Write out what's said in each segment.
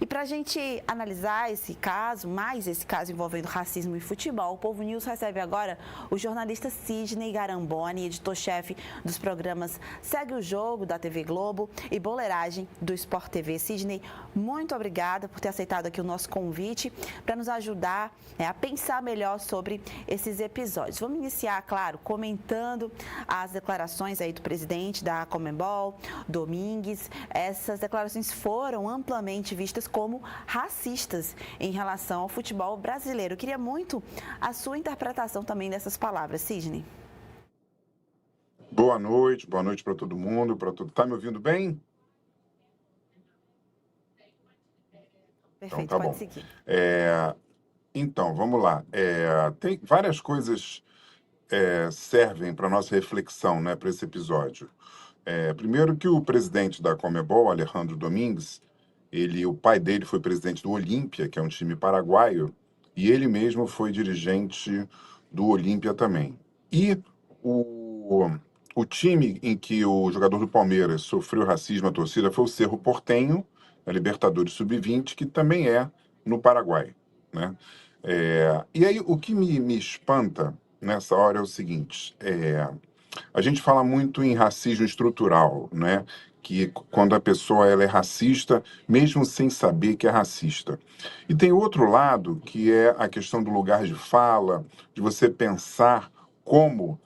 E para a gente analisar esse caso, mais esse caso envolvendo racismo e futebol, o Povo News recebe agora o jornalista Sidney Garamboni, editor-chefe dos programas Segue o Jogo, da TV Globo, e Boleiragem, do Sport TV. Sidney, muito obrigada por ter aceitado aqui o nosso convite para nos ajudar a pensar melhor sobre esses episódios. Vamos iniciar, claro, comentando as declarações aí do presidente da Conmebol, Domingues. Essas declarações foram amplamente vistas como racistas em relação ao futebol brasileiro. Eu queria muito a sua interpretação também dessas palavras, Sidney. Boa noite para todo mundo, para todo. Tá me ouvindo bem? Perfeito, Então, tá pode bom. seguir. Então, vamos lá. Tem várias coisas servem para nossa reflexão, né, para esse episódio. Primeiro que o presidente da Conmebol, Alejandro Domingues, o pai dele foi presidente do Olímpia, que é um time paraguaio, e ele mesmo foi dirigente do Olímpia também. E o time em que o jogador do Palmeiras sofreu racismo à torcida foi o Cerro Porteño, a Libertadores Sub-20, que também é no Paraguai, né? E aí, o que me espanta nessa hora é o seguinte: a gente fala muito em racismo estrutural, né? Que quando a pessoa ela é racista, mesmo sem saber que é racista. E tem outro lado, que é a questão do lugar de fala, de você pensar como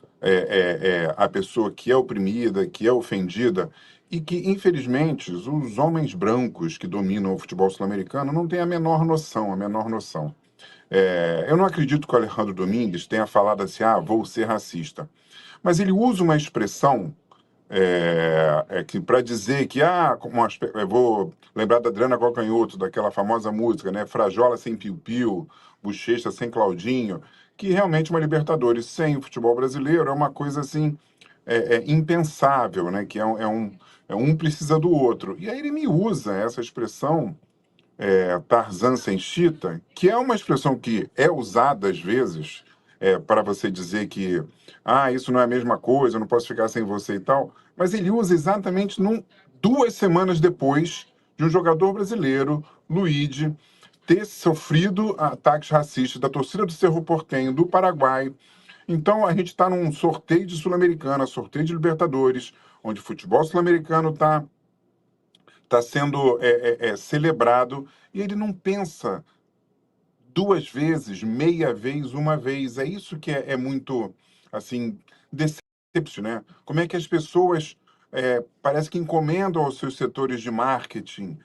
a pessoa que é oprimida, que é ofendida, e que, infelizmente, os homens brancos que dominam o futebol sul-americano não têm a menor noção, a menor noção. Eu não acredito que o Alejandro Domingues tenha falado assim, vou ser racista. Mas ele usa uma expressão que para dizer que, eu vou lembrar da Adriana Calcanhoto, daquela famosa música, né? Frajola sem piu-piu, Bochecha sem Claudinho, que realmente uma Libertadores sem o futebol brasileiro é uma coisa assim, impensável, né? Que um precisa do outro. E aí ele me usa essa expressão, Tarzan sem chita, que é uma expressão que é usada às vezes para você dizer que isso não é a mesma coisa, eu não posso ficar sem você e tal, mas ele usa exatamente 2 semanas depois de um jogador brasileiro, Luigi, ter sofrido ataques racistas da torcida do Cerro Porteño, do Paraguai. Então a gente está num sorteio de Sul-Americana, sorteio de Libertadores, onde o futebol sul-americano está sendo celebrado, e ele não pensa 2 vezes, meia vez, uma vez. É isso que é muito, assim, decepcionante, né? Como é que as pessoas parece que encomendam aos seus setores de marketing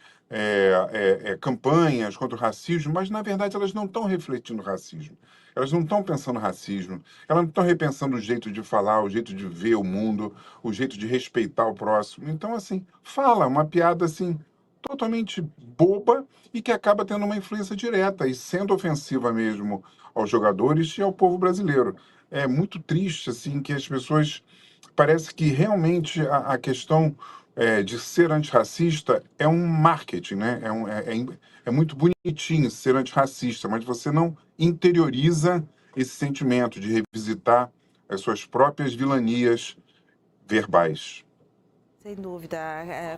campanhas contra o racismo, mas, na verdade, elas não estão refletindo racismo. Elas não estão pensando racismo, elas não estão repensando o jeito de falar, o jeito de ver o mundo, o jeito de respeitar o próximo. Então, assim, fala uma piada, assim, totalmente boba e que acaba tendo uma influência direta e sendo ofensiva mesmo aos jogadores e ao povo brasileiro. É muito triste, assim, que as pessoas... Parece que realmente a questão de ser antirracista é um marketing, né? É muito bonitinho ser antirracista, mas você não interioriza esse sentimento de revisitar as suas próprias vilanias verbais. Sem dúvida.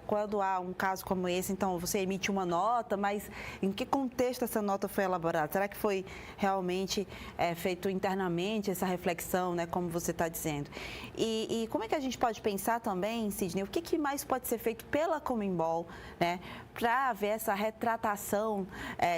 Quando há um caso como esse, então você emite uma nota, mas em que contexto essa nota foi elaborada? Será que foi realmente feito internamente essa reflexão, né, como você está dizendo? E como é que a gente pode pensar também, Sidney, o que mais pode ser feito pela Conmebol, né, para haver essa retratação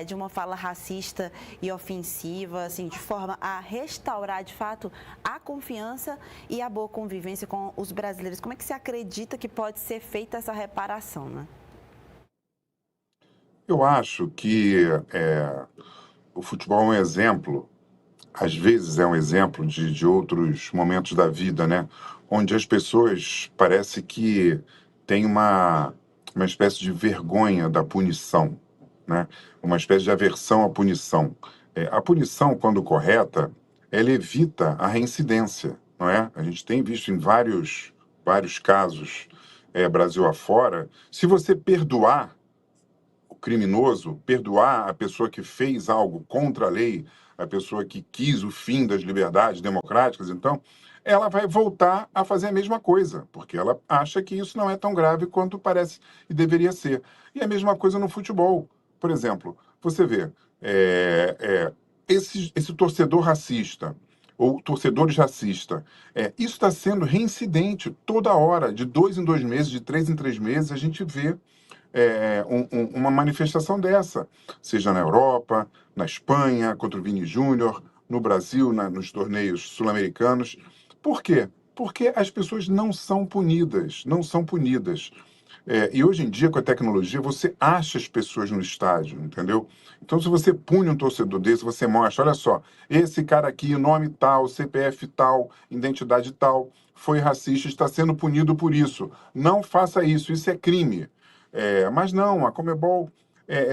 de uma fala racista e ofensiva, assim, de forma a restaurar, de fato, a confiança e a boa convivência com os brasileiros? Como é que você acredita que pode ser feita essa reparação, né? Eu acho que o futebol é um exemplo, às vezes é um exemplo de outros momentos da vida, né? Onde as pessoas parece que têm uma espécie de vergonha da punição, né? Uma espécie de aversão à punição. A punição, quando correta, ela evita a reincidência, não é? A gente tem visto em vários casos, Brasil afora, se você perdoar o criminoso, perdoar a pessoa que fez algo contra a lei, a pessoa que quis o fim das liberdades democráticas, então, ela vai voltar a fazer a mesma coisa, porque ela acha que isso não é tão grave quanto parece e deveria ser. E a mesma coisa no futebol. por exemplo, você vê, esse torcedor racista, ou torcedores racistas, isso está sendo reincidente toda hora, de 2 em 2 meses, de 3 em 3 meses, a gente vê uma manifestação dessa, seja na Europa, na Espanha, contra o Vini Júnior, no Brasil, nos torneios sul-americanos. Por quê? Porque as pessoas não são punidas, não são punidas. E hoje em dia, com a tecnologia, você acha as pessoas no estádio, entendeu? Então, se você pune um torcedor desse, você mostra, olha só, esse cara aqui, nome tal, CPF tal, identidade tal, foi racista, está sendo punido por isso. Não faça isso é crime. Mas não, a Conmebol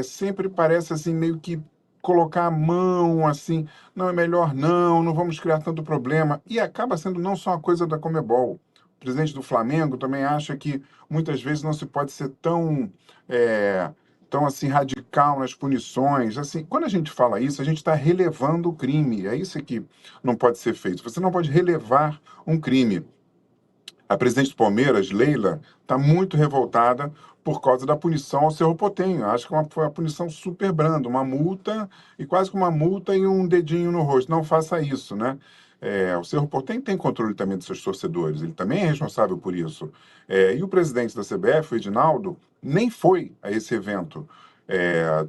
sempre parece assim, meio que colocar a mão assim, não é melhor não vamos criar tanto problema. E acaba sendo não só uma coisa da Conmebol. O presidente do Flamengo também acha que muitas vezes não se pode ser tão assim radical nas punições. Assim, quando a gente fala isso, a gente está relevando o crime. É isso que não pode ser feito. Você não pode relevar um crime. A presidente do Palmeiras, Leila, está muito revoltada por causa da punição ao Cerro Porteño. Acho que foi uma punição super branda, uma multa, e quase que uma multa e um dedinho no rosto. Não faça isso, né? O Cerro Porteño tem controle também dos seus torcedores, ele também é responsável por isso. E o presidente da CBF, o Edinaldo, nem foi a esse evento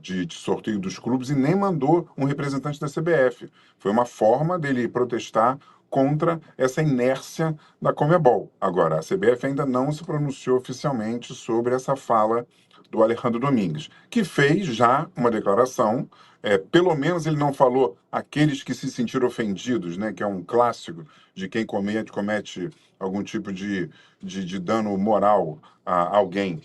de sorteio dos clubes e nem mandou um representante da CBF. Foi uma forma dele protestar contra essa inércia da Conmebol. Agora, a CBF ainda não se pronunciou oficialmente sobre essa fala do Alejandro Domingues, que fez já uma declaração, pelo menos ele não falou aqueles que se sentiram ofendidos, né, que é um clássico de quem comete algum tipo de dano moral a alguém.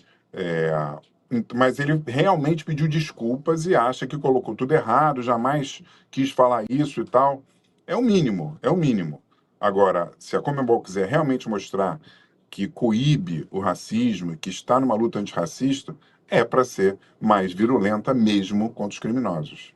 Mas ele realmente pediu desculpas e acha que colocou tudo errado, jamais quis falar isso e tal. É o mínimo, é o mínimo. Agora, se a Conmebol quiser realmente mostrar que coíbe o racismo e que está numa luta antirracista, é para ser mais virulenta mesmo contra os criminosos.